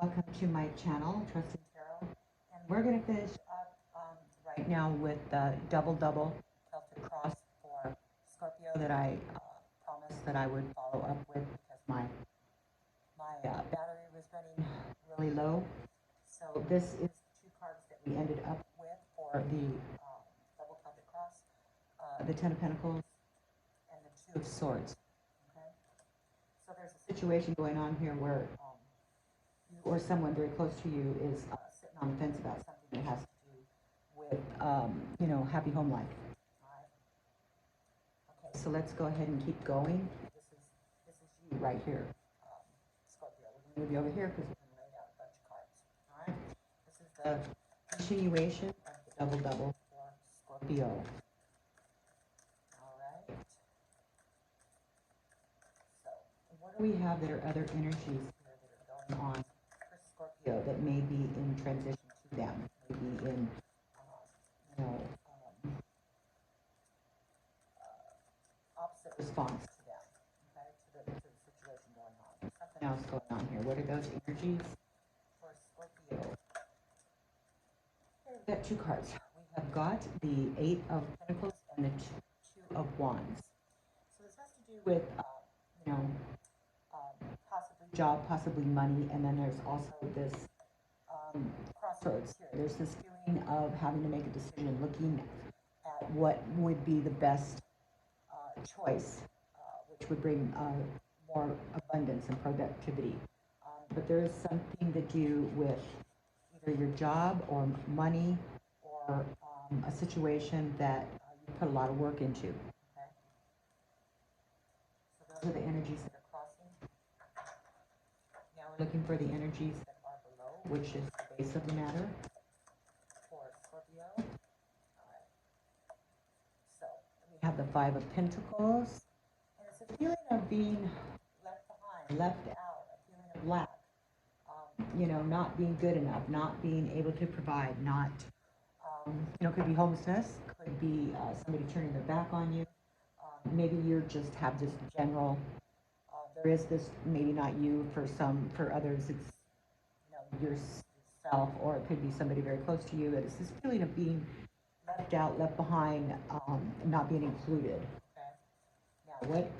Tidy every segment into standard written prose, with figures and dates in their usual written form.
Welcome to my channel, Trusted Tarot, and we're going to finish up right now with the double Celtic cross for Scorpio that I promised that I would follow up with because my battery was running really low. So this is the two cards that we ended up with for the double Celtic cross, the Ten of Pentacles and the Two of Swords. Okay, so there's a situation going on here where you or someone very close to you is sitting on the fence about something that has to do with, happy home life. All right. Okay, so let's go ahead and keep going. This is you right here, Scorpio. We're going to move you over here because we're going to lay out a bunch of cards. All right. This is the continuation of the double for Scorpio. All right. So, what do we have that are other energies here that are going on that may be in transition to them, maybe in, opposite response to them, okay, to the situation going on. There's something else going on here. What are those energies for Scorpio? Here we've got two cards. We have got the Eight of Pentacles and the Two of Wands. So this has to do with, possibly job, possibly money, and then there's also this crossroads here. There's this feeling of having to make a decision, looking at what would be the best choice, which would bring more abundance and productivity. But there is something to do with either your job or money or a situation that you put a lot of work into. Okay? So those are the energies that are crossing. Now we're looking for the energies that are below, which is the base of the matter for Scorpio. All right. So we have the Five of Pentacles, and it's a feeling of being left behind, left out, a feeling of lack. Not being good enough, not being able to provide, not, could be homelessness, could be somebody turning their back on you. Maybe you just have this general. There is this, maybe not you, for others it's, yourself, or it could be somebody very close to you, that it's this feeling of being left out, left behind, not being included. Okay. Now, what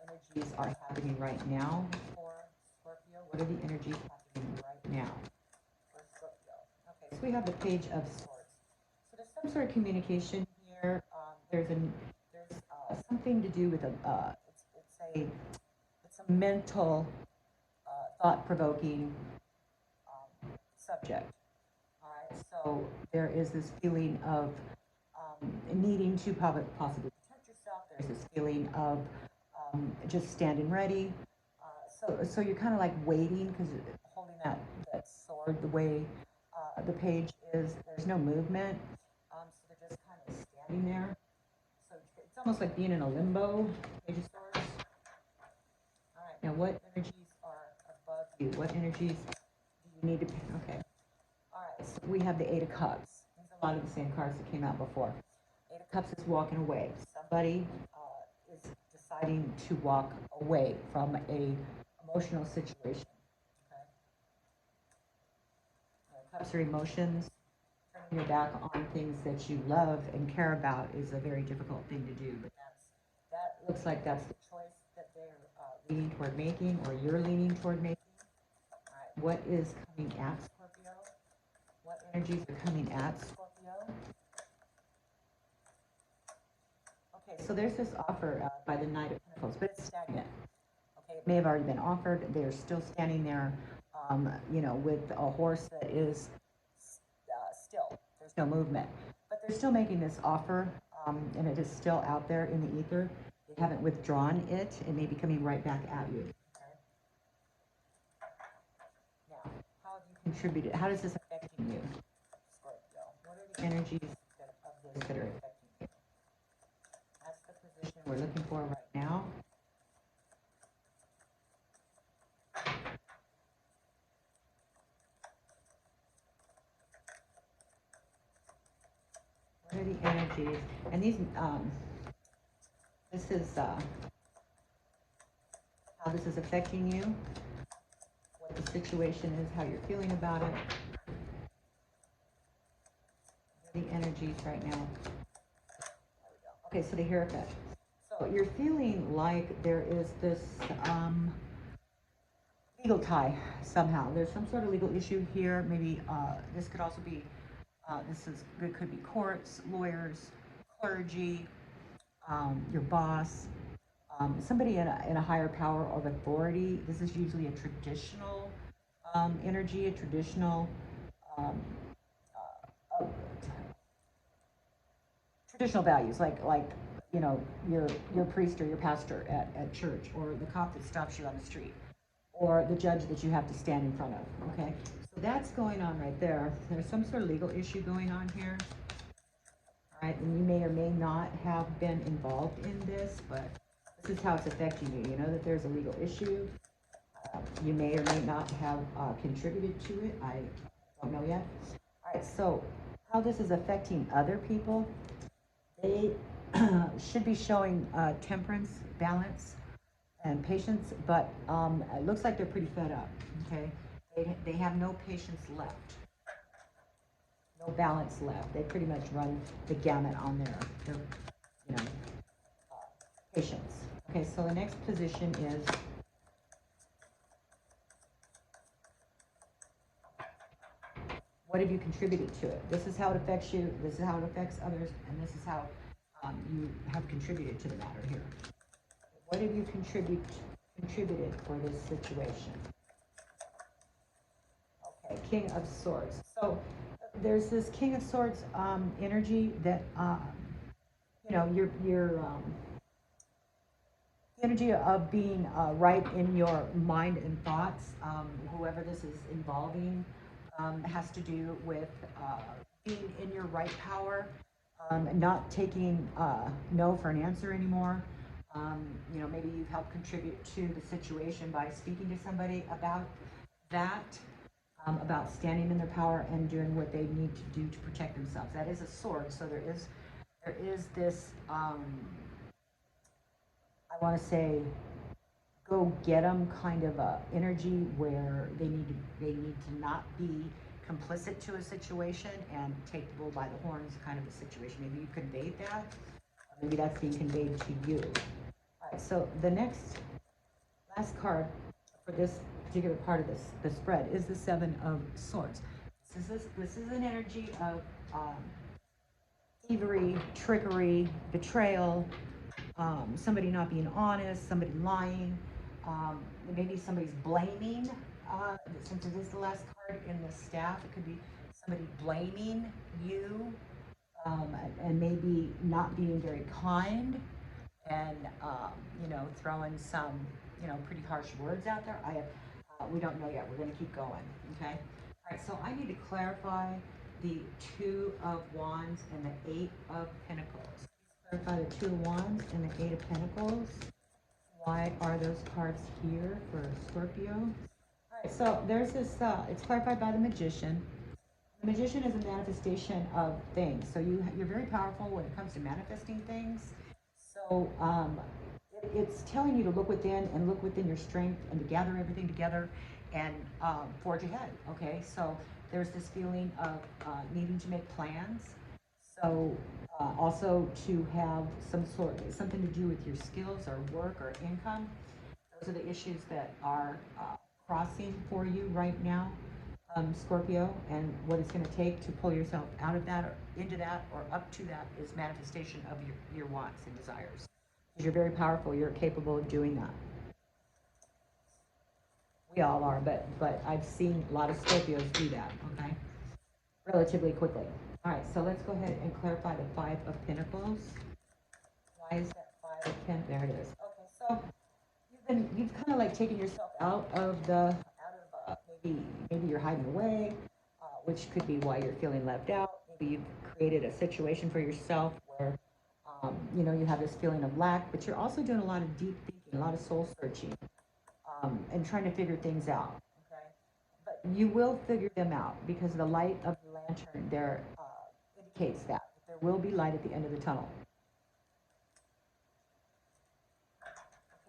energies are happening right now for Scorpio? What are the energies happening right now for Scorpio? Okay, so we have the Page of Swords. So there's some sort of communication here. There's something to do with it's a mental, thought-provoking subject. All right, so there is this feeling of needing to possibly protect yourself. There's this feeling of just standing ready. So you're kind of like waiting because holding that sword the way the page is. There's no movement, so they're just kind of standing there. So it's almost like being in a limbo. Page of Swords. All right, now what energies are above you? What energies do you need to? Okay. All right, so we have the Eight of Cups. These are a lot of the same cards that came out before. Eight of Cups is walking away. Somebody is deciding to walk away from a emotional situation. Okay. Cups are emotions. Turning your back on things that you love and care about is a very difficult thing to do, but that looks like that's the choice that they're leaning toward making, or you're leaning toward making. All right, what is coming at Scorpio? What energies are coming at Scorpio? Okay, so there's this offer by the Knight of Pentacles, but it's stagnant. Okay, it may have already been offered. They're still standing there, with a horse that is still. There's no movement. But they're still making this offer, and it is still out there in the ether. They haven't withdrawn it. It may be coming right back at you. Okay? Now, how have you contributed? How is this affecting you, Scorpio? What are the energies of this that are affecting you? That's the position we're looking for right now. What are the energies? And these, this is how this is affecting you. What what the situation is, how you're feeling about it. The energies right now. Okay, so the Hierophant. So you're feeling like there is this legal tie somehow. There's some sort of legal issue here. Maybe this could also be, it could be courts, lawyers, clergy, your boss, somebody in a higher power of authority. This is usually a traditional energy, a traditional um, uh, traditional values, like you know, your priest or your pastor at church, or the cop that stops you on the street, or the judge that you have to stand in front of. Okay, so that's going on right there. There's some sort of legal issue going on here. All right, and you may or may not have been involved in this, but this is how it's affecting you. You know that there's a legal issue. You may or may not have contributed to it. I don't know yet. All right, so how this is affecting other people, they should be showing temperance, balance, and patience, but it looks like they're pretty fed up, okay? They have no patience left, no balance left. They pretty much run the gamut on their you know, patience. Okay, so the next position is what have you contributed to it? This is how it affects you, this is how it affects others, and this is how you have contributed to the matter here. What have you contributed for this situation? Okay, King of Swords. So there's this King of Swords energy that, you know, your energy of being right in your mind and thoughts, whoever this is involving, has to do with being in your right power, not taking no for an answer anymore. You know, maybe you've helped contribute to the situation by speaking to somebody about that, about standing in their power and doing what they need to do to protect themselves. That is a sword, so there is this, I want to say, go get them kind of a energy where they need to not be complicit to a situation and take the bull by the horns kind of a situation. Maybe you conveyed that, or maybe that's being conveyed to you. All right, so the last card for this particular part of the spread is the Seven of Swords. This is an energy of thievery, trickery, betrayal, somebody not being honest, somebody lying, maybe somebody's blaming. Since it is the last card in the staff, it could be somebody blaming you, and maybe not being very kind, and you know, throwing some, you know, pretty harsh words out there. We don't know yet. We're going to keep going. Okay. All right. So I need to clarify the Two of Wands and the Eight of Pentacles. Clarify the Two of Wands and the Eight of Pentacles. Why are those cards here for Scorpio? All right, so there's this, it's clarified by the Magician. The Magician is a manifestation of things. So you're very powerful when it comes to manifesting things. So it's telling you to look within and look within your strength and to gather everything together and forge ahead, okay? So there's this feeling of needing to make plans. So also to have something to do with your skills or work or income. Those are the issues that are crossing for you right now, Scorpio, and what it's going to take to pull yourself out of that or into that or up to that is manifestation of your wants and desires. Because you're very powerful, you're capable of doing that. We all are, but I've seen a lot of Scorpios do that, okay? Relatively quickly. All right, so let's go ahead and clarify the Five of Pentacles. Why is that Five of Pentacles? There it is. Okay, so you've kind of like taken yourself out of maybe you're hiding away, which could be why you're feeling left out. Maybe you've created a situation for yourself where you know, you have this feeling of lack, but you're also doing a lot of deep thinking, a lot of soul searching, and trying to figure things out. Okay, but you will figure them out because the light of the lantern there indicates that there will be light at the end of the tunnel.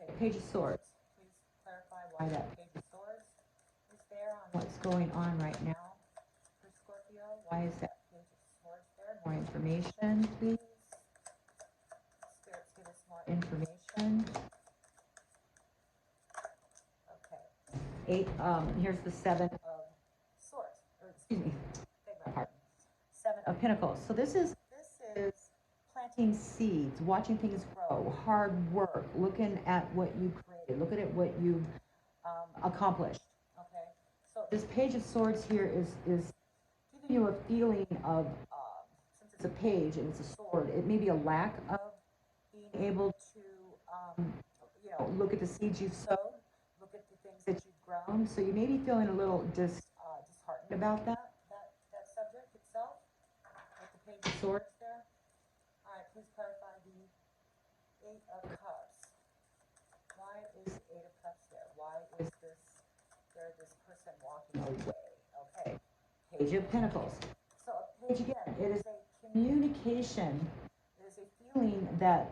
Okay, Page of Swords. Please clarify why that Page of Swords is what's going on right now for Scorpio. Why is that Page of Swords there? More information, please. Spirits, give us more information. Okay. Here's the Seven of Swords, or excuse me, beg my pardon. Seven of Pentacles. So this is planting seeds, watching things grow, hard work, looking at what you created, looking at what you've accomplished. Okay. So this Page of Swords here is giving you a feeling of, since it's a page and it's a sword, it may be a lack of being able to, look at the seeds you've sowed, look at the things that you've grown. So you may be feeling a little disheartened about that subject itself, with the Page of Swords there. All right, please clarify the Eight of Cups. Why is the Eight of Cups there? Why is this person walking away? Okay, Page of Pentacles. So a page again, it is a communication. It is a feeling that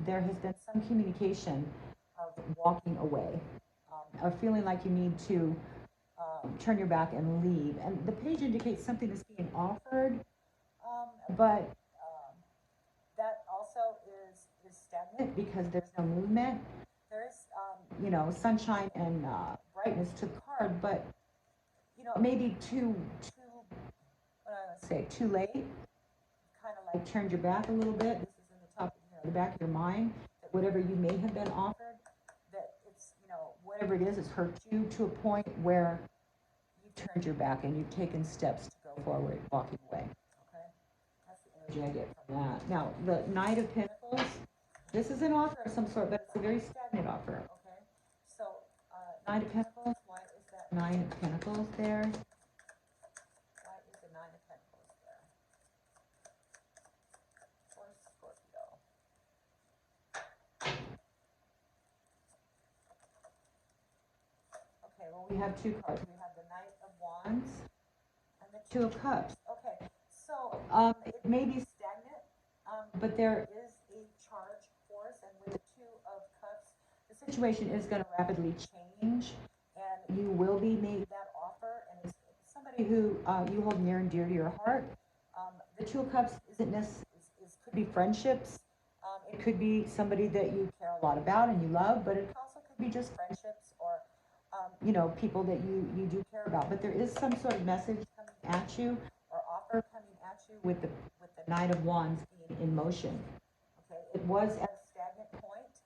there has been some communication of walking away, or feeling like you need to turn your back and leave. And the page indicates something that's being offered, but that also is stagnant because there's no movement. There is, sunshine and brightness to the card, but it may be too late. Kind of like turned your back a little bit. This is in the top, the back of your mind, that whatever you may have been offered, that it's, whatever it is, it's hurt you to a point where you've turned your back and you've taken steps to go forward, walking away. Okay, that's the energy I get from that. Now, the Knight of Pentacles. This is an offer of some sort, but it's a very stagnant offer. Okay, so Knight of Pentacles. Why is that Nine of Pentacles there? Why is the Nine of Pentacles there for Scorpio? Okay, well, we have two cards. We have the Knight of Wands and the Two of Cups. Okay, so it may be stagnant, but there is a charge force, and with the Two of Cups, the situation is going to rapidly change, and you will be made that offer, and it's somebody who you hold near and dear to your heart. The Two of Cups isn't necessarily, could be friendships. It could be somebody that you care a lot about and you love, but it also could be just friendships or people that you do care about. But there is some sort of message coming at you or offer coming at you with the Knight of Wands being in motion. Okay, it was at a stagnant point,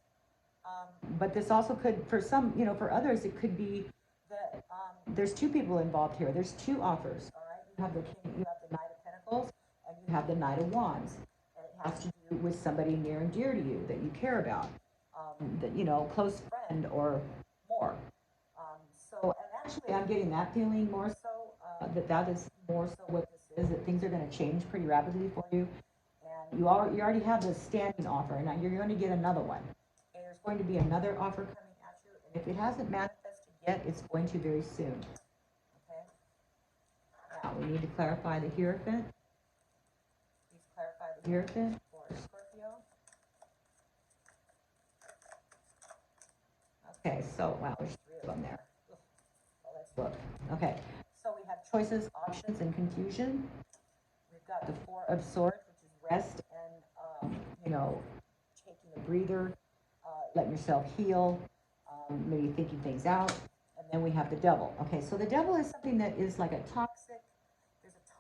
but this also could, for some, for others, it could be that there's two people involved here. There's two offers. All right, you have the Knight of Pentacles and you have the Knight of Wands, and it has to do with somebody near and dear to you that you care about, that close friend or more. So, and actually, I'm getting that feeling more so, that is more so what this is, that things are going to change pretty rapidly for you. And you already have the standing offer, and now you're going to get another one. And there's going to be another offer coming at you, and if it hasn't manifested yet, it's going to very soon. Okay? Now, we need to clarify the Hierophant. Please clarify the Hierophant for Scorpio. Okay, so, wow, there's three of them there. Look. Okay, so we have choices, options, and confusion. We've got the Four of Swords, which is rest and, taking a breather, letting yourself heal, maybe thinking things out. And then we have the Devil. Okay, so the Devil is something that is like there's a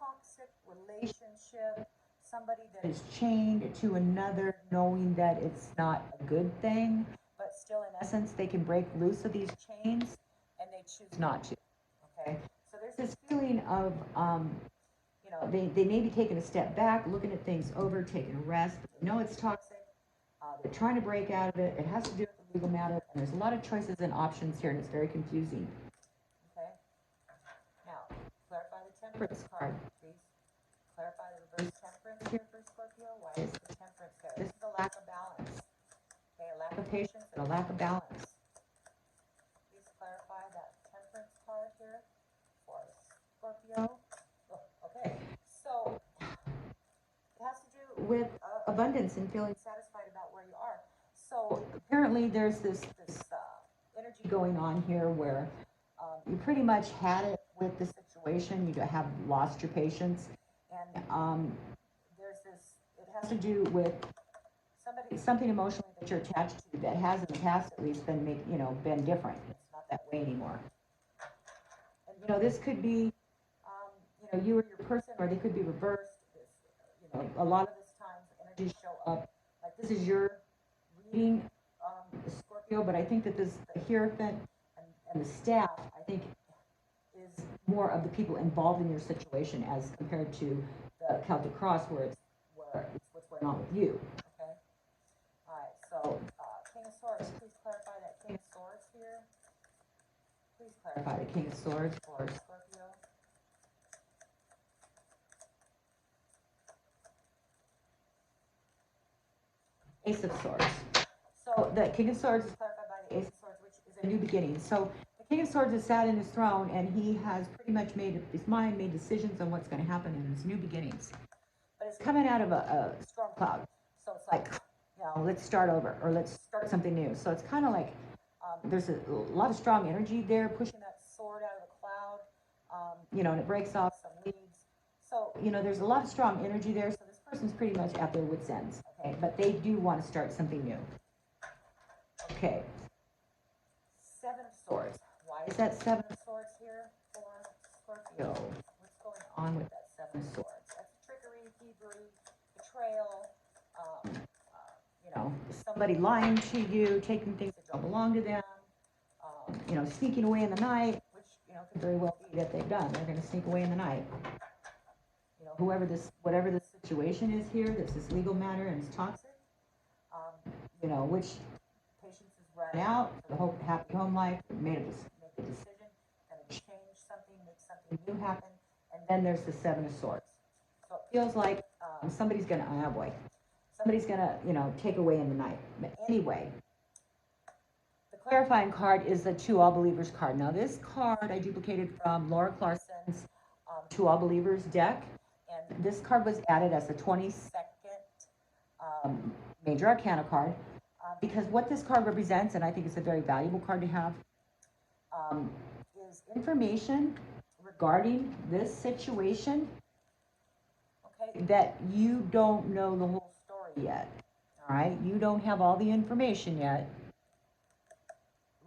toxic relationship, somebody that is chained to another, knowing that it's not a good thing, but still, in essence, they can break loose of these chains, and they choose not to. Okay, so there's this feeling of, they may be taking a step back, looking at things over, taking a rest, but they know it's toxic. They're trying to break out of it. It has to do with the legal matter, and there's a lot of choices and options here, and it's very confusing. Okay, now, clarify the Temperance card, please. Clarify the reverse Temperance here for Scorpio. Why is the Temperance there? This is a lack of balance. Okay, a lack of patience and a lack of balance. Please clarify that Temperance card here for Scorpio. Oh, okay, so it has to do with abundance and feeling satisfied about where you are. So apparently there's this energy going on here where you pretty much had it with the situation. You have lost your patience, and there's this. It has to do with something emotionally that you're attached to that has in the past at least been different. It's not that way anymore. And this could be you or your person, or they could be reversed. A lot of this times energies show up like this is your reading, Scorpio, but I think that the Hierophant and the staff, I think, is more of the people involved in your situation as compared to the Celtic cross where it's what's going on with you. Okay. All right. So King of Swords, please clarify that King of Swords here. Please clarify the King of Swords for Scorpio. Ace of Swords. So the King of Swords is clarified by the Ace of Swords, which is a new beginning. So the King of Swords is sat in his throne, and he has pretty much made up his mind, made decisions on what's going to happen in his new beginnings. But it's coming out of a storm cloud. So it's like, let's start over, or let's start something new. So it's kind of like there's a lot of strong energy there, pushing that sword out of the cloud, and it breaks off some leaves. So, there's a lot of strong energy there. So this person's pretty much at their wits' ends, okay? But they do want to start something new. Okay. Seven of Swords. Why is that Seven of Swords here for Scorpio? What's going on with that Seven of Swords? That's trickery, thievery, betrayal, somebody lying to you, taking things that don't belong to them, sneaking away in the night, which, could very well be that they've done. They're going to sneak away in the night. Whatever this situation is here, this legal matter and it's toxic, which patience has run out for the whole happy home life, make a decision, and change something, make something new happen, and then there's the Seven of Swords. So it feels like somebody's going to take away in the night. But anyway, the clarifying card is the To All Believers card. Now this card I duplicated from Laura Clarkson's To All Believers deck. And this card was added as the 22nd Major Arcana card because what this card represents, and I think it's a very valuable card to have, is information regarding this situation, okay, that you don't know the whole story yet, all right? You don't have all the information yet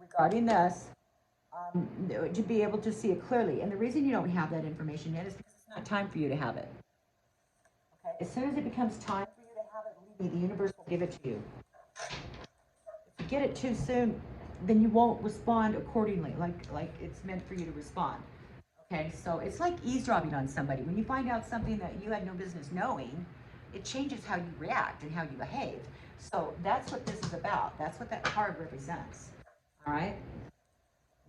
regarding this to be able to see it clearly. And the reason you don't have that information yet is because it's not time for you to have it. Okay? As soon as it becomes time for you to have it, believe me, the universe will give it to you. If you get it too soon, then you won't respond accordingly, like it's meant for you to respond. Okay, so it's like eavesdropping on somebody. When you find out something that you had no business knowing, it changes how you react and how you behave. So that's what this is about. That's what that card represents. All right?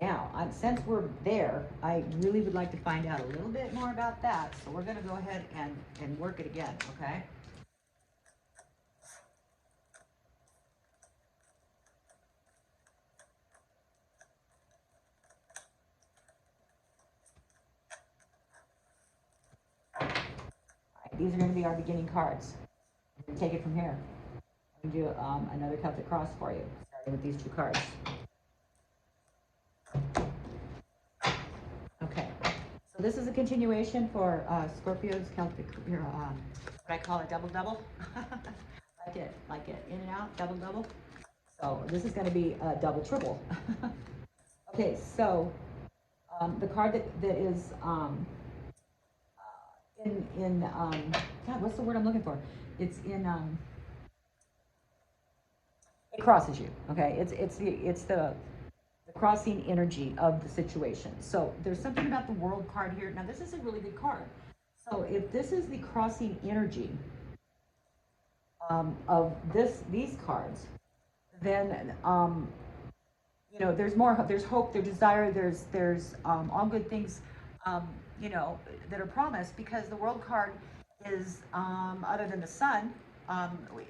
Now, since we're there, I really would like to find out a little bit more about that. So we're going to go ahead and work it again, okay? All right, these are going to be our beginning cards. I'm going to take it from here. I'm going to do another Celtic cross for you, starting with these two cards. Okay, so this is a continuation for Scorpio's Celtic, what I call a double-double. like it, in and out, double-double. So this is going to be a double-triple. Okay, so the card that is God, what's the word I'm looking for? It's in it crosses you. Okay, it's the crossing energy of the situation. So there's something about the World card here. Now this is a really good card. So if this is the crossing energy of these cards, then there's hope, there's desire, there's all good things that are promised, because the World card is other than the Sun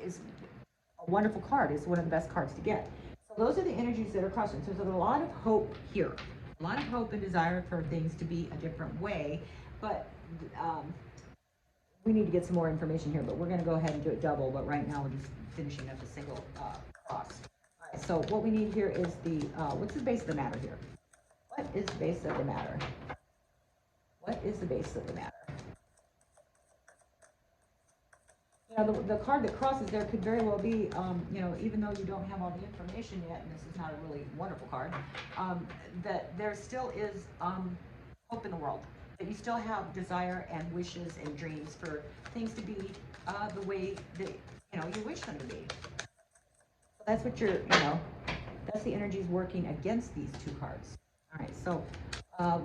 is a wonderful card. It's one of the best cards to get. So those are the energies that are crossing. So there's a lot of hope here, a lot of hope and desire for things to be a different way. But we need to get some more information here. But we're going to go ahead and do it double. But right now we're just finishing up a single cross. All right. So what we need here is the what's the base of the matter here? What is the base of the matter? What is the base of the matter? You know, the card that crosses there could very well be, you know, even though you don't have all the information yet, and this is not a really wonderful card, that there still is hope in the world. That you still have desire and wishes and dreams for things to be the way that, you know, you wish them to be. So that's what you're, you know, that's the energies working against these two cards. All right, so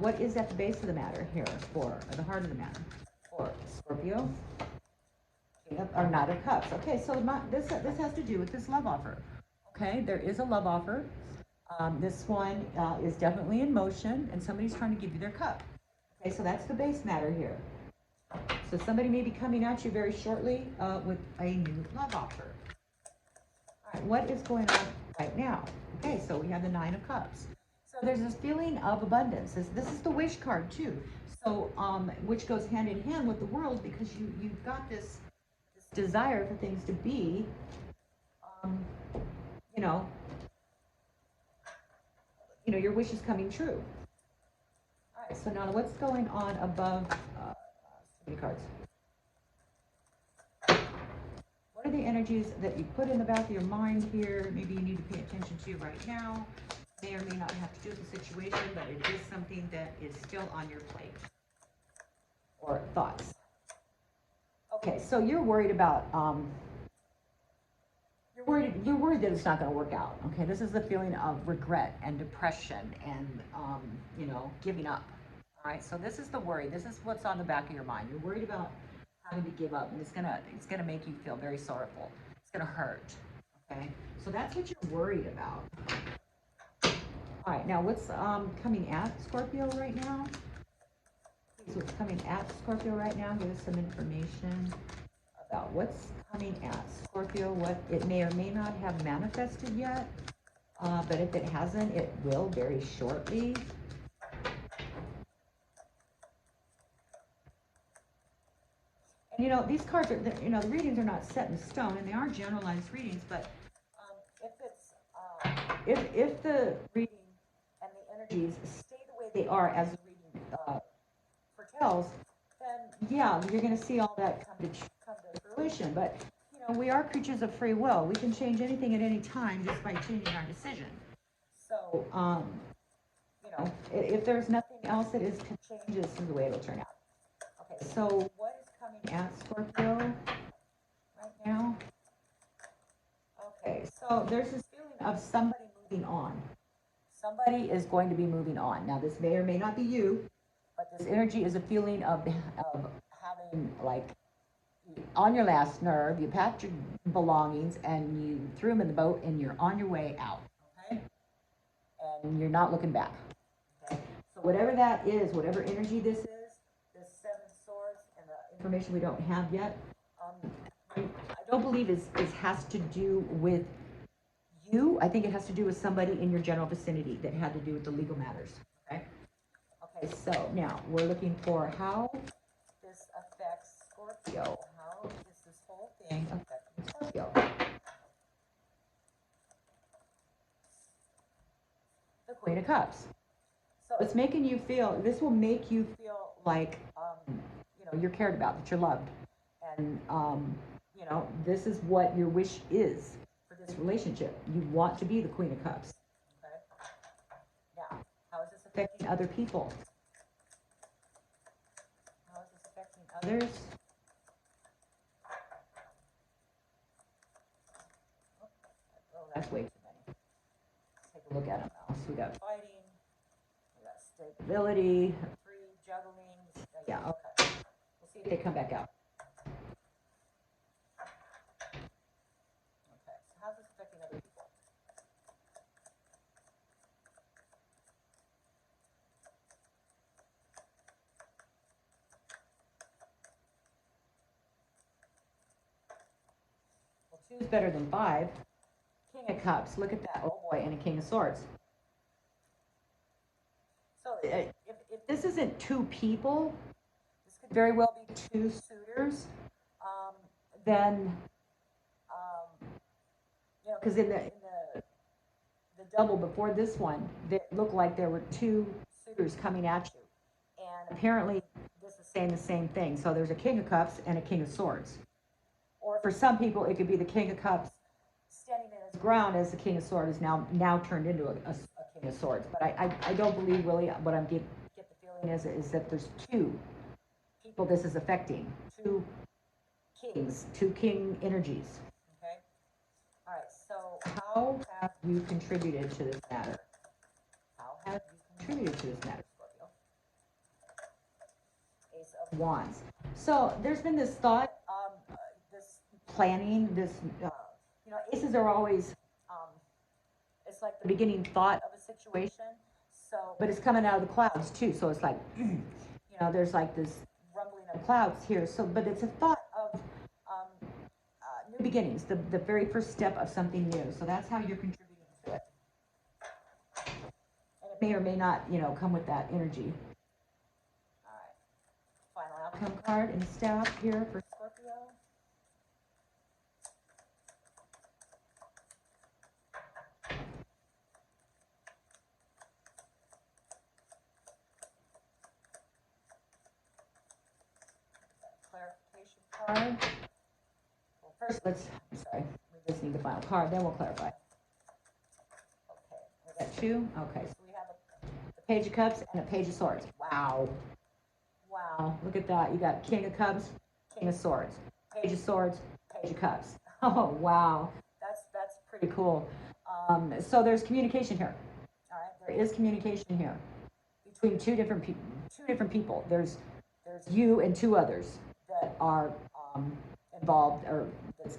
what is at the base of the matter here for the heart of the matter for Scorpio? Or Knight of Cups. Okay, so this has to do with this love offer. Okay, there is a love offer. This one is definitely in motion, and somebody's trying to give you their cup. Okay, so that's the base matter here. So somebody may be coming at you very shortly with a new love offer. All right, what is going on right now? Okay, so we have the Nine of Cups. So there's this feeling of abundance. This is the wish card too. So which goes hand in hand with the world, because you've got this desire for things to be, you know, your wish is coming true. All right, so now what's going on above? So many cards. What are the energies that you put in the back of your mind here? Maybe you need to pay attention to right now. May or may not have to do with the situation, but it is something that is still on your plate. Or thoughts. Okay, so you're worried about, you're worried that it's not going to work out. Okay, this is the feeling of regret and depression and, you know, giving up. All right, so this is the worry. This is what's on the back of your mind. You're worried about having to give up, and it's gonna make you feel very sorrowful. It's gonna hurt. Okay, so that's what you're worried about. All right, now what's coming at Scorpio right now? So what's coming at Scorpio right now? Give us some information about what's coming at Scorpio, what it may or may not have manifested yet, but if it hasn't, it will very shortly. And you know, these cards are, you know, the readings are not set in stone, and they are generalized readings, but if the reading and the energies stay the way they are as the reading foretells, then yeah, you're going to see all that come to fruition. But you know, we are creatures of free will. We can change anything at any time just by changing our decision. So, you know, if there's nothing else that is to change, this is the way it'll turn out. Okay, so what is coming at Scorpio right now? Okay, so there's this feeling of somebody moving on. Somebody is going to be moving on. Now, this may or may not be you, but this energy is a feeling of having, like, on your last nerve, you packed your belongings and you threw them in the boat and you're on your way out, okay? And you're not looking back, okay? So whatever that is, whatever energy this is, this Seven of Swords and the information we don't have yet, I don't believe it has to do with you. I think it has to do with somebody in your general vicinity that had to do with the legal matters, okay? Okay, so now we're looking for how this affects Scorpio. How is this whole thing affecting Scorpio? The Queen of Cups. So it's making you feel, this will make you feel like, you know, you're cared about, that you're loved. And, you know, this is what your wish is for this relationship. You want to be the Queen of Cups. Okay? Now, how is this affecting other people? How is this affecting others? Oh, that's way too many. Let's take a look at them now. So we got fighting, we got stability, free juggling. Yeah, okay. We'll see if they come back out. How's this affecting other people? Well, 2 is better than 5. King of Cups. Look at that. Oh boy, and a King of Swords. So if this isn't 2 people, this could very well be 2 suitors. Then you know, because in the double before this one, it looked like there were 2 suitors coming at you, And apparently this is saying the same thing. So there's a King of Cups and a King of Swords. Or for some people, it could be the King of Cups standing in his ground as the King of Swords is now turned into a King of Swords. But I don't believe really what I'm get the feeling is that there's two people this is affecting, two kings, two king energies. Okay. All right. So how have you contributed to this matter? How have you contributed to this matter, Scorpio? Ace of Wands. So there's been this thought, this planning, this, aces are always, it's like the beginning thought of a situation. So, but it's coming out of the clouds too. So it's like, there's like this rumbling of clouds here. So, but it's a thought of new beginnings, the very first step of something new. So that's how you're contributing to it. And it may or may not, come with that energy. All right. Final outcome card and staff here for Scorpio. Clarification card. Well, first we just need the final card, then we'll clarify. Okay, we got two. Okay, so we have a Page of Cups and a Page of Swords. Wow. Wow, look at that. You got King of Cups, King of Swords, Page of Swords, Page of Cups. Oh, wow. That's pretty cool. So there's communication here. All right, there is communication here between two different people. There's you and two others that are involved, or this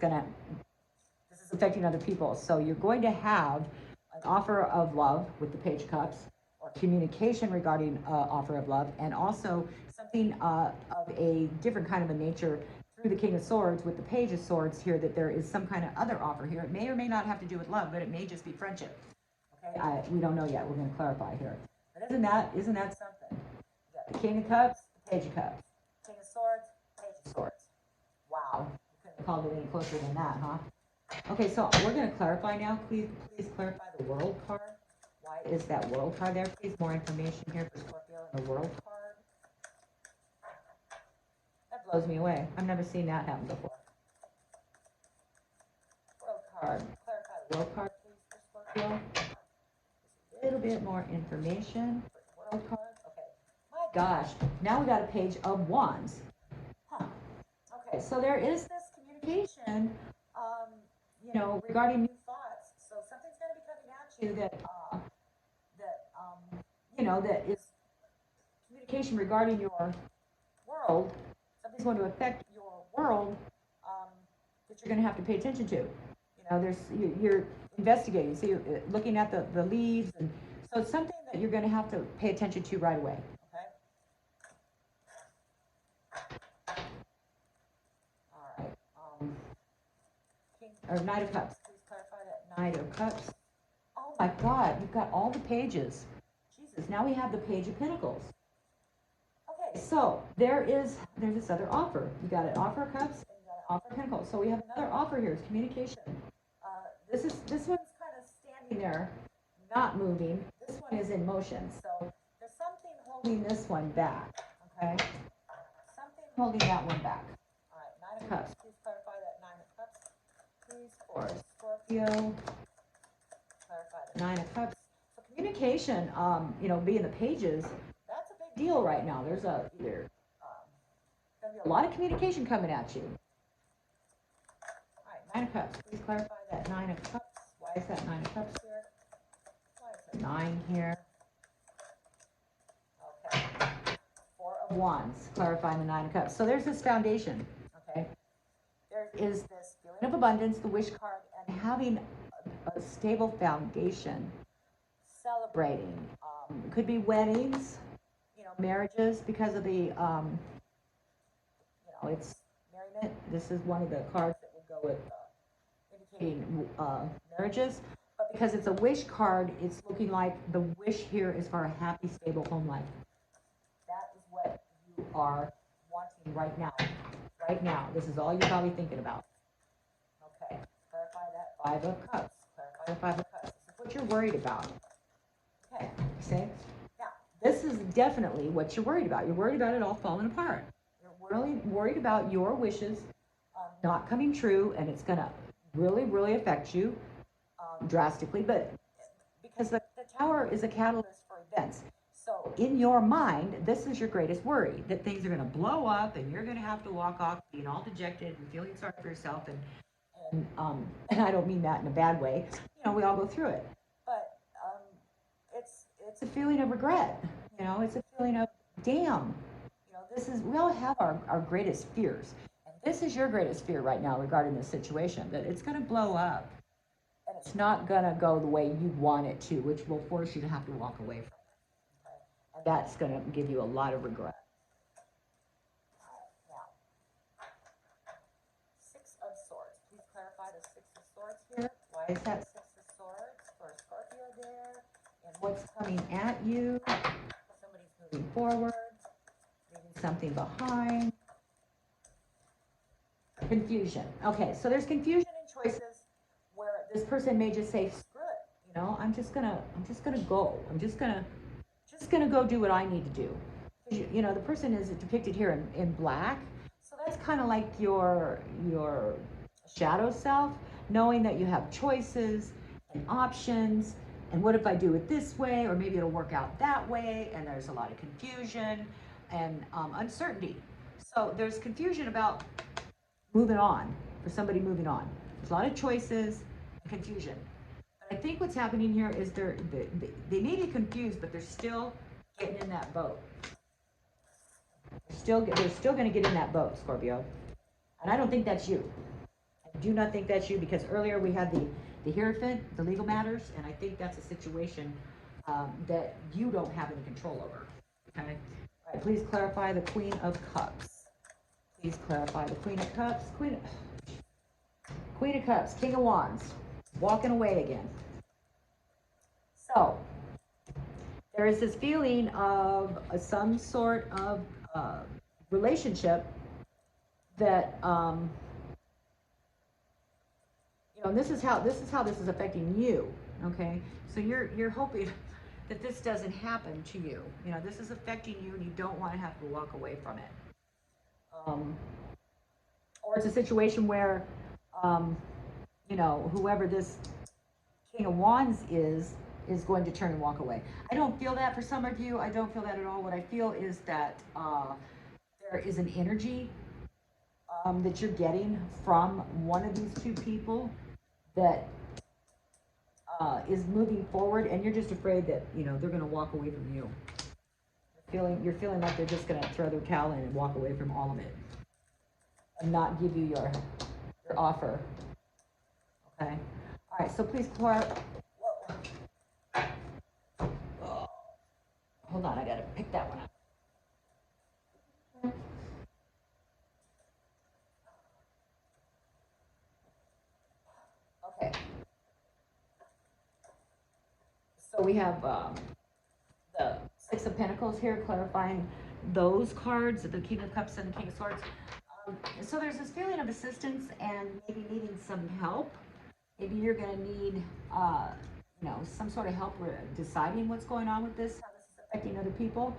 is affecting other people. So you're going to have an offer of love with the Page of Cups, or communication regarding offer of love, and also something of a different kind of a nature through the King of Swords with the Page of Swords here, that there is some kind of other offer here. It may or may not have to do with love, but it may just be friendship. Okay, we don't know yet. We're going to clarify here. But isn't that something? You got the King of Cups, the Page of Cups, King of Swords, Page of Swords. Wow, you couldn't have called it any closer than that, huh? Okay, so we're going to clarify now. Please clarify the World card. Why is that World card there? Please, more information here for Scorpio and the World card. That blows me away. I've never seen that happen before. World card. Clarify the World card, please, for Scorpio. Just a little bit more information for the World card. Okay. My gosh. Now we got a Page of Wands. Huh. Okay, so there is this communication, regarding new thoughts. So something's going to be coming at you that is communication regarding your world. Something's going to affect your world that you're going to have to pay attention to. You're investigating, so you're looking at the leaves, and so it's something that you're going to have to pay attention to right away. Okay. All right. Or Knight of Cups. Please clarify that Knight of Cups. Oh my God, you've got all the pages. Jesus, now we have the Page of Pentacles. Okay, so there's this other offer. You got an offer of Cups and you got an offer of Pentacles. So we have another offer here. It's communication. This one's kind of standing there, not moving. This one is in motion. So there's something holding this one back. Okay, something holding that one back. All right, Nine of Cups. Please clarify that Nine of Cups. Please, for Scorpio, clarify the Nine of Cups. So communication, being the pages, that's a big deal right now. There's going to be a lot of communication coming at you. All right, Nine of Cups. Please clarify that Nine of Cups. Why is that Nine of Cups here? Why is the 9 here? Okay. Four of Wands, clarifying the Nine of Cups. So there's this foundation, okay? There is this feeling of abundance, the Wish card, and having a stable foundation, celebrating. Could be weddings, marriages, because of the, it's merriment. This is one of the cards that would go with indicating marriages. But because it's a Wish card, it's looking like the wish here is for a happy, stable home life. That is what you are wanting right now. Right now, this is all you're probably thinking about. Okay, clarify that Five of Cups. Clarify the Five of Cups. This is what you're worried about. Okay, you see? Now, this is definitely what you're worried about. You're worried about it all falling apart. You're really worried about your wishes not coming true, and it's going to really, really affect you drastically. But because the tower is a catalyst for events. So in your mind, this is your greatest worry, that things are going to blow up and you're going to have to walk off being all dejected and feeling sorry for yourself. And I don't mean that in a bad way. You know, we all go through it. But it's a feeling of regret. You know, it's a feeling of, damn, you know, this is, we all have our greatest fears. And this is your greatest fear right now regarding this situation, that it's going to blow up and it's not going to go the way you want it to, which will force you to have to walk away from it. Okay? And that's going to give you a lot of regret. Now, Six of Swords. Please clarify the Six of Swords here. Why is that Six of Swords for Scorpio there? And what's coming at you? Somebody's moving forward, leaving something behind. Confusion. Okay, so there's confusion in choices where this person may just say, screw it, you know, I'm just gonna go. I'm just gonna go do what I need to do. You know, the person is depicted here in black. So that's kind of like your shadow self, knowing that you have choices and options. And what if I do it this way, or maybe it'll work out that way? And there's a lot of confusion and uncertainty. So there's confusion about moving on, for somebody moving on. There's a lot of choices and confusion. But I think what's happening here is they may be confused, but they're still getting in that boat. They're still going to get in that boat, Scorpio. And I don't think that's you. I do not think that's you, because earlier we had the Hierophant, the legal matters, and I think that's a situation that you don't have any control over. Okay? All right, please clarify the Queen of Cups. Please clarify the Queen of Cups. Queen of Cups, King of Wands, walking away again. So, there is this feeling of some sort of relationship that, you know, this is how this is affecting you. Okay, so you're hoping that this doesn't happen to you. You know, this is affecting you, and you don't want to have to walk away from it. Or it's a situation where, you know, whoever this King of Wands is going to turn and walk away. I don't feel that for some of you. I don't feel that at all. What I feel is that there is an energy that you're getting from one of these two people that is moving forward, and you're just afraid that, you know, they're going to walk away from you. You're feeling like they're just going to throw their towel in and walk away from all of it and not give you your offer. Okay. All right. So please clarify. Hold on. I got to pick that one up. Okay. So we have the Six of Pentacles here, clarifying those cards, the King of Cups and the King of Swords. So there's this feeling of assistance and maybe needing some help. Maybe you're going to need, you know, some sort of help deciding what's going on with this, how this is affecting other people.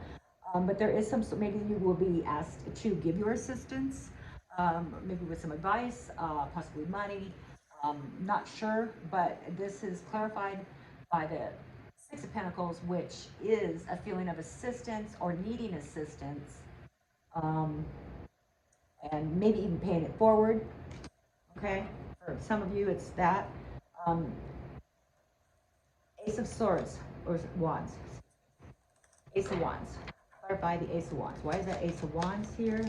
But there is some, maybe you will be asked to give your assistance, maybe with some advice, possibly money. Not sure, but this is clarified by the Six of Pentacles, which is a feeling of assistance or needing assistance, and maybe even paying it forward. Okay, for some of you, it's that. Ace of Swords or Wands. Ace of Wands. Clarify the Ace of Wands. Why is that Ace of Wands here?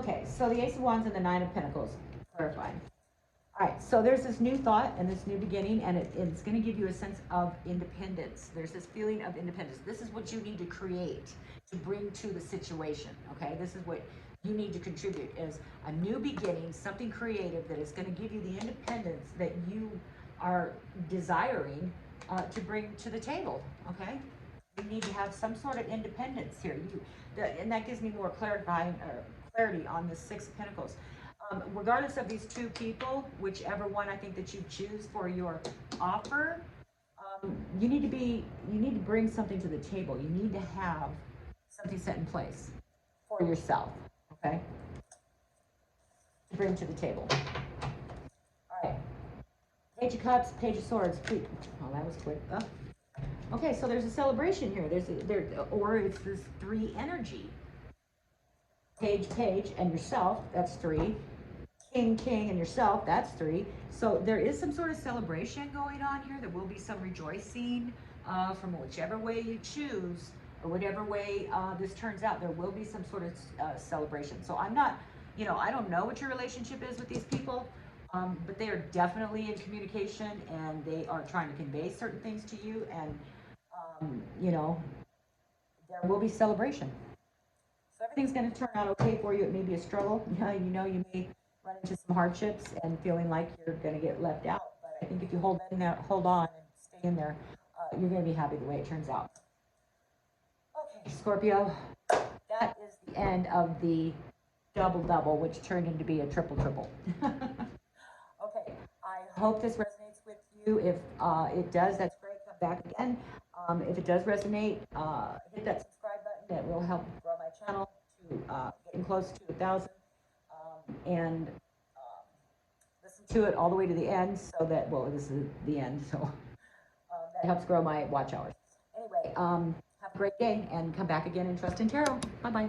Okay, so the Ace of Wands and the Nine of Pentacles. Clarifying. All right, so there's this new thought and this new beginning, and it's going to give you a sense of independence. There's this feeling of independence. This is what you need to create, to bring to the situation, okay? This is what you need to contribute, is a new beginning, something creative that is going to give you the independence that you are desiring to bring to the table, okay? You need to have some sort of independence here. And that gives me more clarity on the Six of Pentacles. Regardless of these two people, whichever one I think that you choose for your offer, You need to bring something to the table. You need to have something set in place for yourself, okay? To bring to the table. All right. Page of Cups, Page of Swords. Oh, that was quick. Oh. Okay, so there's a celebration here. Or it's this three energy. Page, Page, and yourself. That's three. King, King, and yourself. That's three. So there is some sort of celebration going on here. There will be some rejoicing from whichever way you choose, or whatever way this turns out. There will be some sort of celebration. So I'm not, I don't know what your relationship is with these people. But they are definitely in communication, and they are trying to convey certain things to you, and there will be celebration. So everything's going to turn out okay for you. It may be a struggle. You may run into some hardships and feeling like you're going to get left out. But I think if you hold on, and stay in there, you're going to be happy the way it turns out. Okay, Scorpio, that is the end of the double, which turned into be a triple. Okay, I hope this resonates with you. If it does, that's great. Come back again. If it does resonate, hit that subscribe button. That will help grow my channel to getting close to 1,000. And listen to it all the way to the end, so that, well, this is the end, so that helps grow my watch hours. Anyway, have a great day, and come back again and trust in tarot. Bye-bye.